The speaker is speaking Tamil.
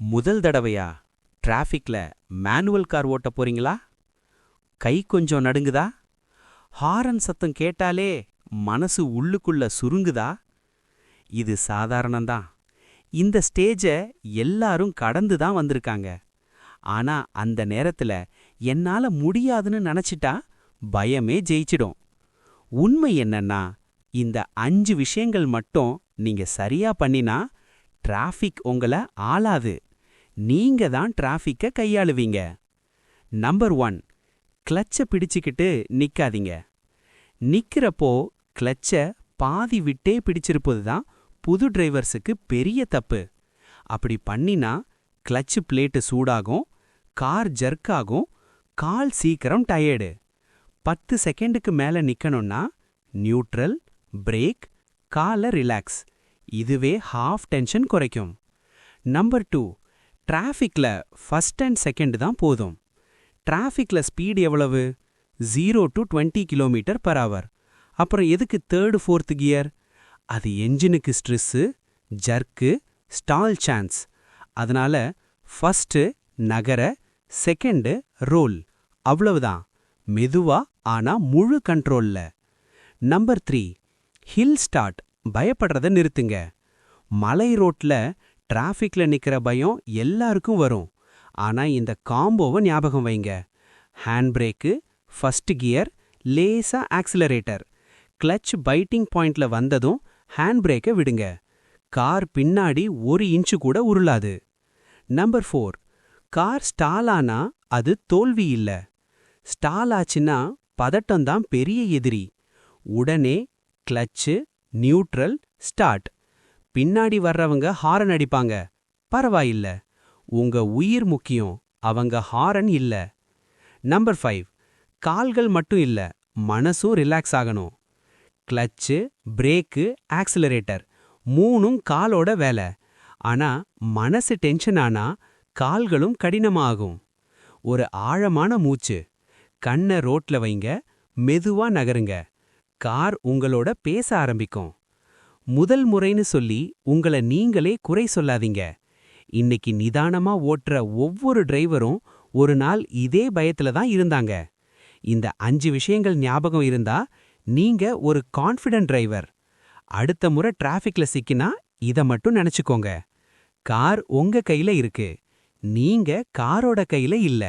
முதல் தடவையா டிராஃபிக்ல மேனுவல் கார் ஓட்ட போறீங்களா? கை கொஞ்சம் நடுங்குதா? ஹாரன் சத்தம் கேட்டாலே மனசு உள்ளுக்குள்ள சுருங்குதா? இது சாதாரணம்தான். இந்த ஸ்டேஜ எல்லாரும் கடந்து தான் வந்திருக்காங்க. ஆனா அந்த நேரத்துல என்னால முடியாதுன்னு நினைச்சிட்டா பயமே ஜெயிச்சிடும். உண்மை என்னன்னா, இந்த 5 விஷயங்கள் மட்டும் நீங்க சரியா பண்ணினா டிராஃபிக் உங்கள ஆளாது. நீங்க தான் டிராஃபிக்க கையாளுவீங்க. நம்பர் 1, கிளட்ச பிடிச்சுக்கிட்டு நிக்காதீங்க. நிக்கிறப்போ கிளட்ச பாதி விட்டே பிடிச்சிருப்பது தான் புது டிரைவர்ஸுக்கு பெரிய தப்பு. அப்படி பண்ணினா கிளட்ச் பிளேட்டு சூடாகும், கார் ஜர்க் ஆகும், கால் சீக்கிரம் டயர்டு. 10 செகண்டுக்கு மேல நிக்கணும்னா நியூட்ரல், பிரேக், காலை ரிலாக்ஸ். இதுவே ஹாஃப் டென்ஷன் குறைக்கும். நம்பர் 2, டிராஃபிக்ல ஃபர்ஸ்ட் அண்ட் செகண்ட் தான் போதும். டிராஃபிக்ல ஸ்பீடு எவ்வளவு? 0 to 20 km/h. அப்புறம் எதுக்கு தேர்டு ஃபோர்த் கியர்? அது என்ஜினுக்கு ஸ்ட்ரெஸ்ஸு, ஜர்க்கு, ஸ்டால் சான்ஸ். அதனால ஃபர்ஸ்ட் நகர, செகண்ட் ரோல். அவ்வளவுதான். மெதுவா ஆனா முழு கண்ட்ரோல்ல. Number 3, hill start. பயப்படுறத நிறுத்துங்க. மலை ரோட்ல டிராஃபிக்ல நிக்கிற பயம் எல்லாருக்கும் வரும். ஆனா இந்த காம்போவை ஞாபகம் வைங்க. ஹேண்ட் பிரேக்கு, ஃபர்ஸ்ட் கியர், லேசா ஆக்சிலரேட்டர். கிளட்ச் பைட்டிங் பாயிண்ட்ல வந்ததும் ஹேண்ட் பிரேக்கை விடுங்க. கார் பின்னாடி 1 இன்ச்சு கூட உருளாது. நம்பர் 4, கார் ஸ்டால் ஆனா அது தோல்வி இல்ல. ஸ்டால் ஆச்சுன்னா பதட்டம்தான் பெரிய எதிரி. உடனே கிளட்சு, நியூட்ரல், ஸ்டார்ட். பின்னாடி வர்றவங்க ஹாரன் அடிப்பாங்க, பரவாயில்ல. உங்க உயிர் முக்கியம், அவங்க ஹாரன் இல்ல. நம்பர் 5, கால்கள் மட்டும் இல்ல, மனசும் ரிலாக்ஸ் ஆகணும். கிளட்சு, பிரேக்கு, ஆக்சிலரேட்டர் 3ம் காலோட வேலை. ஆனா மனசு டென்ஷன் ஆனா கால்களும் கடினமாகும். ஒரு ஆழமான மூச்சு. கண்ணை ரோட்ல வைங்க, மெதுவா நகருங்க. கார் உங்களோட பேச ஆரம்பிக்கும். முதல் முறைன்னு சொல்லி உங்கள நீங்களே குறை சொல்லாதீங்க. இன்னைக்கு நிதானமா ஓட்டுற ஒவ்வொரு டிரைவரும் ஒரு நாள் இதே பயத்துல தான் இருந்தாங்க. இந்த 5 விஷயங்கள் ஞாபகம் இருந்தா நீங்க ஒரு கான்ஃபிடென்ட் டிரைவர். அடுத்த முறை டிராஃபிக்ல சிக்கினா இத மட்டும் நினைச்சுக்கோங்க. கார் உங்க கையில இருக்கு, நீங்க காரோட கையில இல்ல.